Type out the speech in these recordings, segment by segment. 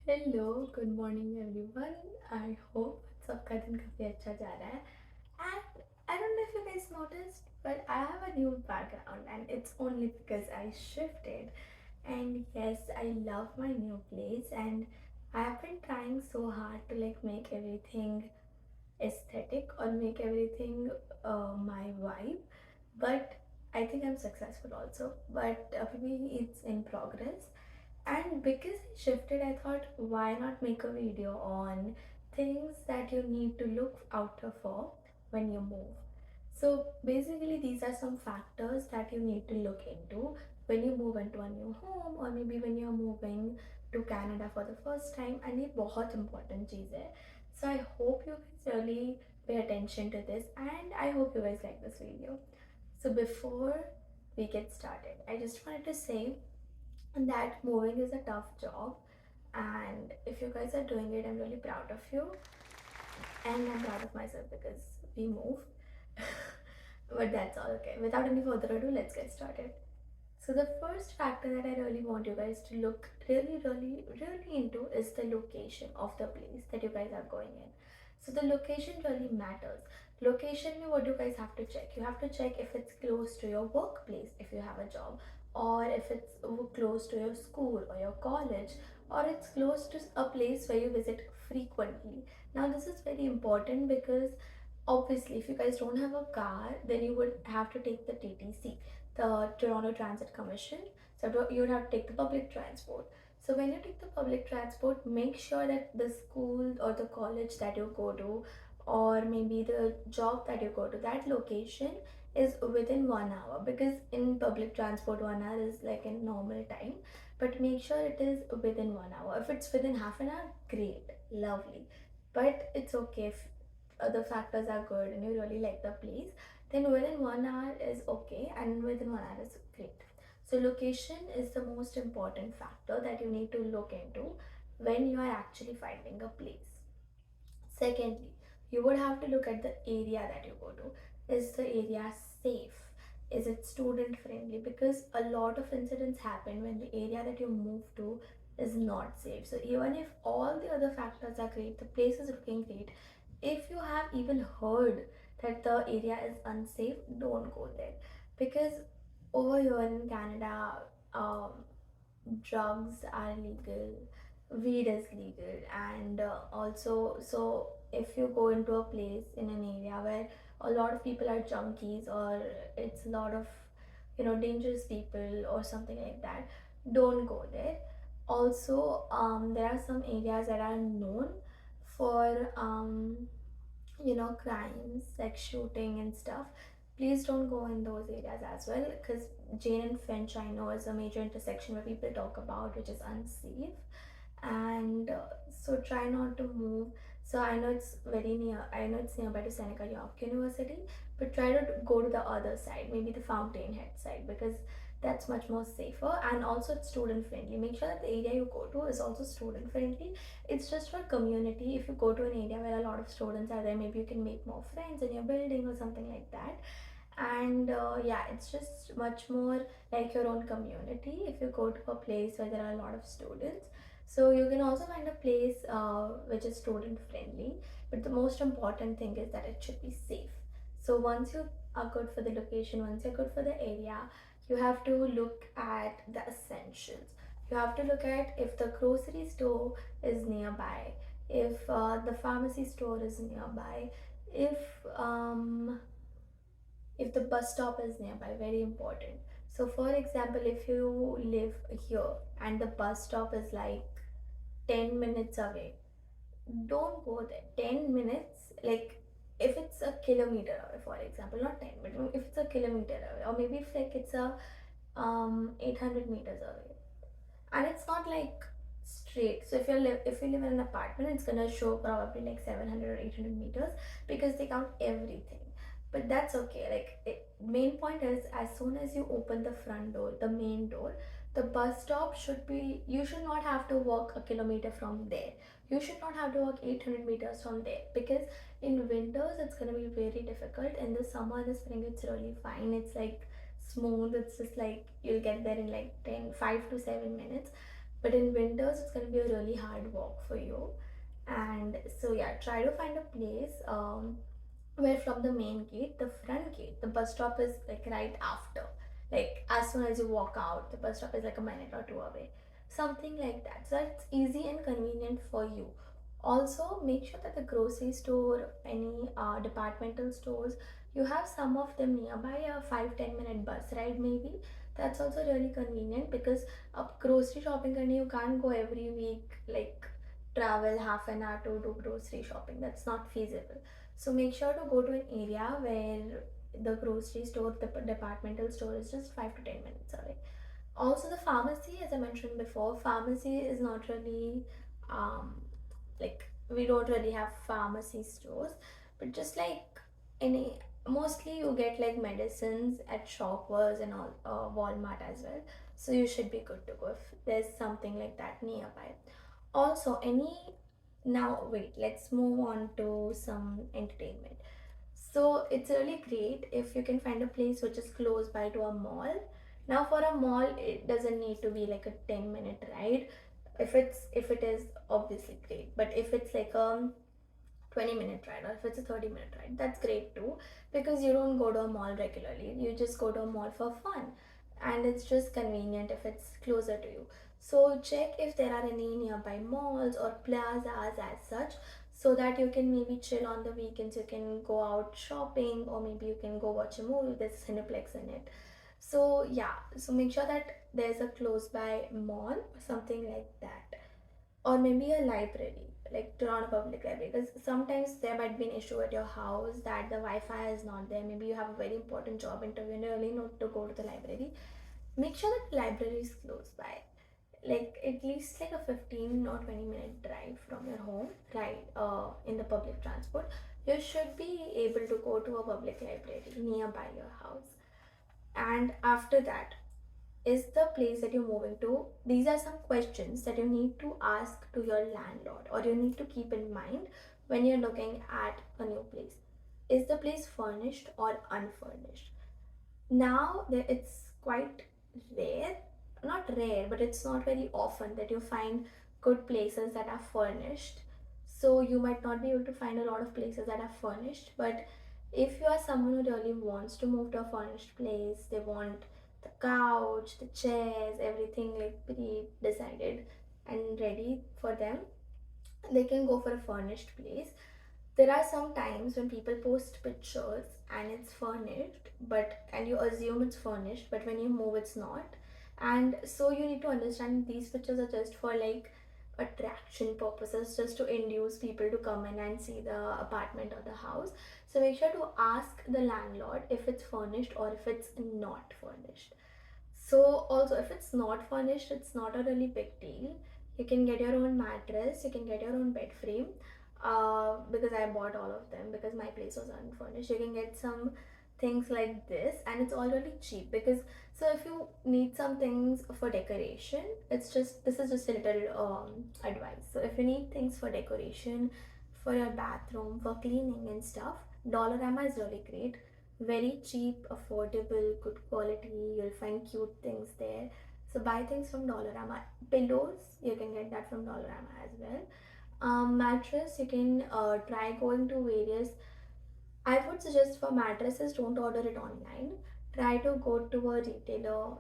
Hello, good morning everyone. I hope सबका दिन काफ़ी अच्छा जा रहा है. And I don't know if you guys noticed, but I have a new background, and it's only because I shifted. And yes, I love my new place, and I have been trying so hard to like make everything aesthetic or make everything my vibe. But I think I'm successful also. But maybe it's in progress. And because I shifted, I thought, why not make a video on things that you need to look out for when you move? So basically, these are some factors that you need to look into when you move into a new home, or maybe when you're moving to Canada for the first time. And ये बहुत important चीज़ है. So I hope you guys really pay attention to this, and I hope you guys like this video. So before we get started, I just wanted to say that moving is a tough job, and if you guys are doing it, I'm really proud of you, and I'm proud of myself because we moved. But that's all. Okay, without any further ado, let's get started. So the first factor that I really want you guys to look really into is the location of the place that you guys are going in. So the location really matters. Location में what you guys have to check? You have to check if it's close to your workplace if you have a job, or if it's close to your school or your college, or it's close to a place where you visit frequently. Now this is very important because obviously if you guys don't have a car, then you would have to take the TTC, the Toronto Transit Commission. So you would have to take the public transport. So when you take the public transport, make sure that the school or the college that you go to, or maybe the job that you go to, that location is within 1 hour, because in public transport 1 hour is like a normal time, but make sure it is within 1 hour. If it's within half an hour, great, lovely. But it's okay if the factors are good and you really like the place, then within 1 hour is okay, and within 1 hour is great. So location is the most important factor that you need to look into when you are actually finding a place. Secondly, you would have to look at the area that you go to. Is the area safe? Is it student friendly? Because a lot of incidents happen when the area that you move to is not safe. So even if all the other factors are great, the place is looking great, if you have even heard that the area is unsafe, don't go there. Because over here in Canada, um, drugs are legal, weed is legal, and also, so if you go into a place in an area where a lot of people are junkies, or it's a lot of dangerous people or something like that, don't go there. Also, there are some areas that are known for crimes like shooting and stuff. Please don't go in those areas as well, because Jane and Finch, I know, is a major intersection where people talk about, which is unsafe. And so try not to move. So I know it's very near, I know it's nearby to Seneca York University, but try to go to the other side, maybe the Fountainhead side, because that's much more safer, and also it's student friendly. Make sure that the area you go to is also student friendly. It's just for community. If you go to an area where a lot of students are there, maybe you can make more friends in your building or something like that. And yeah, it's just much more like your own community if you go to a place where there are a lot of students. So you can also find a place which is student friendly, but the most important thing is that it should be safe. So once you are good for the location, once you're good for the area, you have to look at the essentials. You have to look at if the grocery store is nearby, if the pharmacy store is nearby, if um, if the bus stop is nearby. Very important. So for example, if you live here and the bus stop is like 10 minutes away, don't go there. 10 minutes, like if it's a kilometer away, for example, not 10, but if it's a kilometer away, or maybe if like it's a 800 meters away, and it's not like straight. So if you live in an apartment, it's gonna show probably like 700 or 800 meters, because they count everything. But that's okay. Like main point is, as soon as you open the front door, the main door, the bus stop should be, you should not have to walk a kilometer from there. You should not have to walk 800 meters from there, because in winters it's gonna be very difficult. In the summer and the spring it's really fine. It's like smooth. It's just like you'll get there in like 5 to 7 minutes. but in winters it's going to be a really hard walk for you. And so yeah, try to find a place where from the main gate, the front gate, the bus stop is like right after. Like as soon as you walk out, the bus stop is like a minute or two away. Something like that. So it's easy and convenient for you. Also, make sure that the grocery store, any departmental stores, you have some of them nearby, a 5-10 minute bus ride maybe. That's also really convenient because grocery shopping and you can't go every week, like travel half an hour to do grocery shopping. That's not feasible. So make sure to go to an area where the grocery store, the departmental store is just 5 to 10 minutes away. Also, the pharmacy, as I mentioned before, pharmacy is not really um, like we don't really have pharmacy stores, but just like any, mostly you get like medicines at Shoppers and all, Walmart as well. So you should be good to go if there's something like that nearby. Also, any now wait, let's move on to some entertainment. So it's really great if you can find a place which is close by to a mall. Now for a mall, it doesn't need to be like a 10-minute ride. If it is obviously great, but if it's like a 20-minute ride or if it's a 30-minute ride, that's great too, because you don't go to a mall regularly, you just go to a mall for fun, and it's just convenient if it's closer to you. So check if there are any nearby malls or plazas as such, so that you can maybe chill on the weekends, you can go out shopping, or maybe you can go watch a movie. There's cineplex in it. So yeah, so make sure that there's a close by mall or something like that, or maybe a library, like to run a public library, because sometimes there might be an issue at your house that the Wi-Fi is not there. Maybe you have a very important job interview and you really need to go to the library. Make sure that the library is close by, like at least like a 15 or 20-minute drive from your home, right? In the public transport, you should be able to go to a public library nearby your house. And after that, is the place that you're moving to? These are some questions that you need to ask to your landlord, or you need to keep in mind when you're looking at a new place. Is the place furnished or unfurnished? Now, it's quite rare, not rare, but it's not very often that you find good places that are furnished. So, you might not be able to find a lot of places that are furnished, but if you are someone who really wants to move to a furnished place, they want the couch, the chairs, everything like pre decided and ready for them, they can go for a furnished place. There are some times when people post pictures and it's furnished, but and you assume it's furnished, but when you move it's not. And so you need to understand these pictures are just for like attraction purposes, just to induce people to come in and see the apartment or the house. So make sure to ask the landlord if it's furnished or if it's not furnished. So also, if it's not furnished, it's not a really big deal. You can get your own mattress, you can get your own bed frame. Because I bought all of them because my place was unfurnished. You can get some things like this, and it's all really cheap. Because so if you need some things for decoration, it's just this is just a little advice. So if you need things for decoration, for your bathroom, for cleaning and stuff, Dollarama is really great. Very cheap, affordable, good quality. You'll find cute things there. So buy things from Dollarama. Pillows, you can get that from Dollarama as well. Mattress, you can try going to various. I would suggest for mattresses, don't order it online. Try to go to a retailer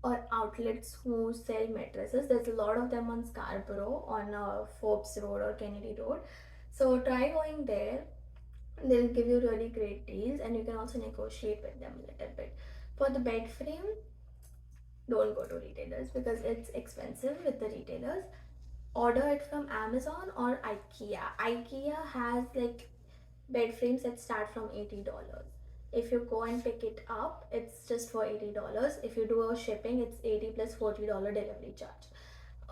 or outlets who sell mattresses. There's a lot of them on Scarborough, on Forbes Road or Kennedy Road. So try going there. They'll give you really great deals, and you can also negotiate with them a little bit. For the bed frame, don't go to retailers because it's expensive with the retailers. Order it from Amazon or IKEA. IKEA has like bed frames that start from $80. If you go and pick it up, it's just for $80. If you do a shipping, it's 80 plus $40 delivery charge.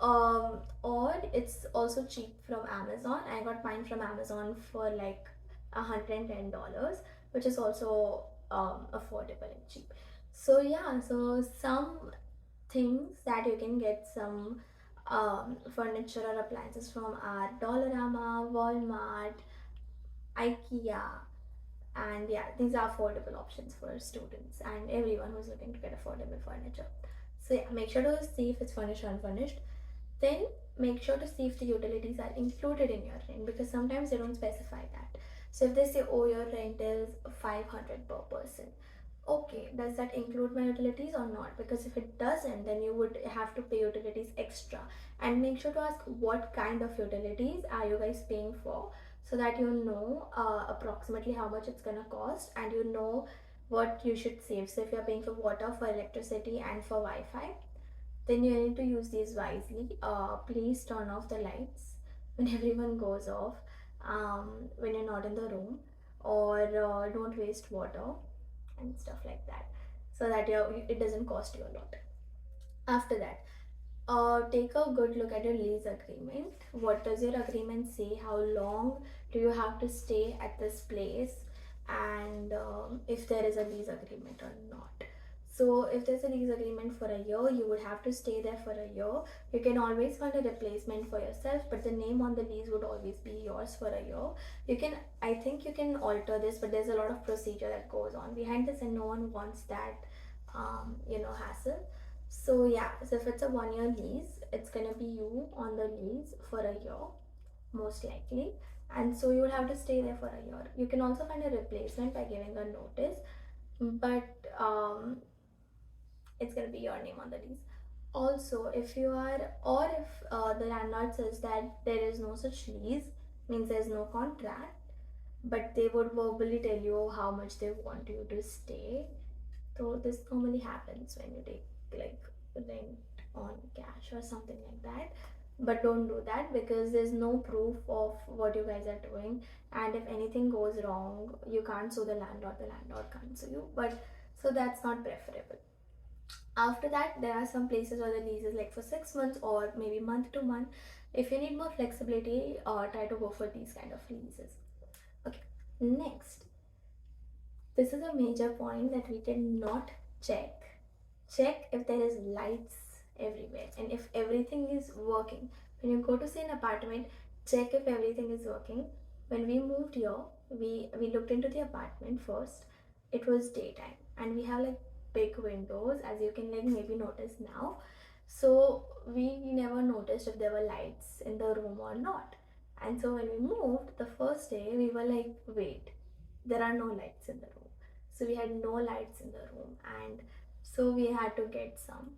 Or it's also cheap from Amazon. I got mine from Amazon for like $110, which is also affordable and cheap. So yeah, so some things that you can get some furniture or appliances from are Dollarama, Walmart, IKEA, and yeah, these are affordable options for students and everyone who's looking to get affordable furniture. So yeah, make sure to see if it's furnished or unfurnished. Then make sure to see if the utilities are included in your rent, because sometimes they don't specify that. So if they say, oh, your rent is 500 per person, okay, does that include my utilities or not? Because if it doesn't, then you would have to pay utilities extra. And make sure to ask what kind of utilities are you guys paying for, so that you know approximately how much it's gonna cost, and you know what you should save. So if you're paying for water, for electricity, and for Wi-Fi, then you need to use these wisely. Please turn off the lights when everyone goes off, when you're not in the room, or don't waste water and stuff like that, so that it doesn't cost you a lot. After that, take a good look at your lease agreement. What does your agreement say? How long do you have to stay at this place? And if there is a lease agreement or not. So, if there's a lease agreement for a year, you would have to stay there for a year. You can always find a replacement for yourself, but the name on the lease would always be yours for a year. You can, I think you can alter this, but there's a lot of procedure that goes on behind this, and no one wants that, hassle. So yeah, so if it's a 1 year lease, it's gonna be you on the lease for a year, most likely. And so you will have to stay there for a year. You can also find a replacement by giving a notice, but it's gonna be your name on the lease. Also, if you are, or if the landlord says that there is no such lease, means there's no contract, but they would verbally tell you how much they want you to stay. So this normally happens when you take like rent on cash or something like that. But don't do that, because there's no proof of what you guys are doing. And if anything goes wrong, you can't sue the landlord can't sue you. But so that's not preferable. After that, there are some places where the lease is like for 6 months or maybe month to month. If you need more flexibility, try to go for these kind of leases. Okay, next, this is a major point that we cannot check. Check if there is lights everywhere and if everything is working. When you go to say an apartment, check if everything is working. When we moved here, we looked into the apartment first. It was daytime and we have like big windows, as you can like maybe notice now. So we never noticed if there were lights in the room or not. And so when we moved the first day, we were like, wait, there are no lights in the room. So we had no lights in the room, and so we had to get some.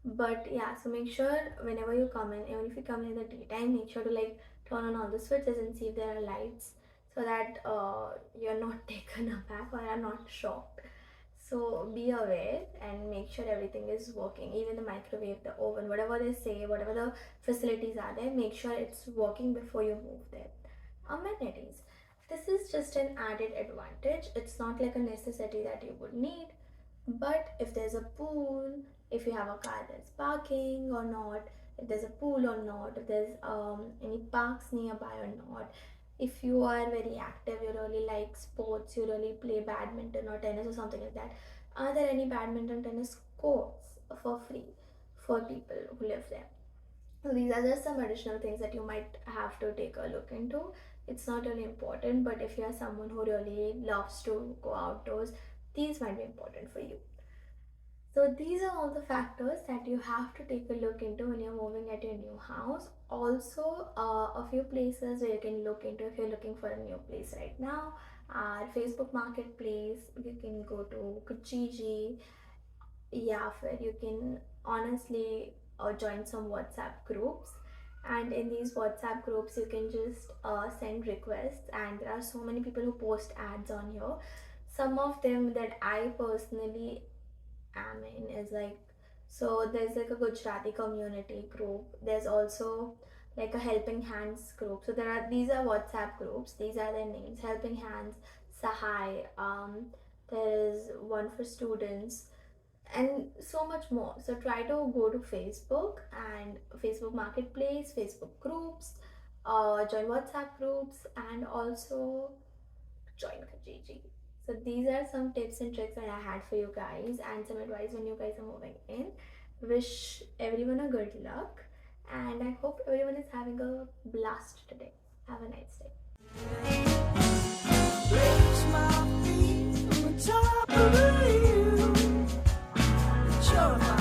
But yeah, so make sure whenever you come in, even if you come in the daytime, make sure to like turn on all the switches and see if there are lights, so that you're not taken aback or are not shocked. So be aware and make sure everything is working, even the microwave, the oven, whatever they say, whatever the facilities are there, make sure it's working before you move there. Amenities, this is just an added advantage. It's not like a necessity that you would need, but if there's a pool, if you have a car that's parking or not, if there's a pool or not, if there's any parks nearby or not, if you are very active, you really like sports, you really play badminton or tennis or something like that, are there any badminton tennis courts for free for people who live there? So these are just some additional things that you might have to take a look into. It's not really important, but if you are someone who really loves to go outdoors, these might be important for you. So these are all the factors that you have to take a look into when you're moving at your new house. Also, a few places where you can look into if you're looking for a new place right now are Facebook Marketplace. You can go to Kijiji. Yeah, where you can honestly join some WhatsApp groups, and in these WhatsApp groups you can just send requests, and there are so many people who post ads on here. Some of them that I personally am in is like, so there's like a Gujarati community group, there's also like a helping hands group. So there are, these are WhatsApp groups, these are their names: helping hands, Sahai, there is one for students, and so much more. So try to go to Facebook and Facebook Marketplace, Facebook groups, join WhatsApp groups, and also join Kijiji. So these are some tips and tricks that I had for you guys, and some advice when you guys are moving in. Wish everyone a good luck, and I hope everyone is having a blast today. Have a nice day. Place my feet on the top of the hill. Sure.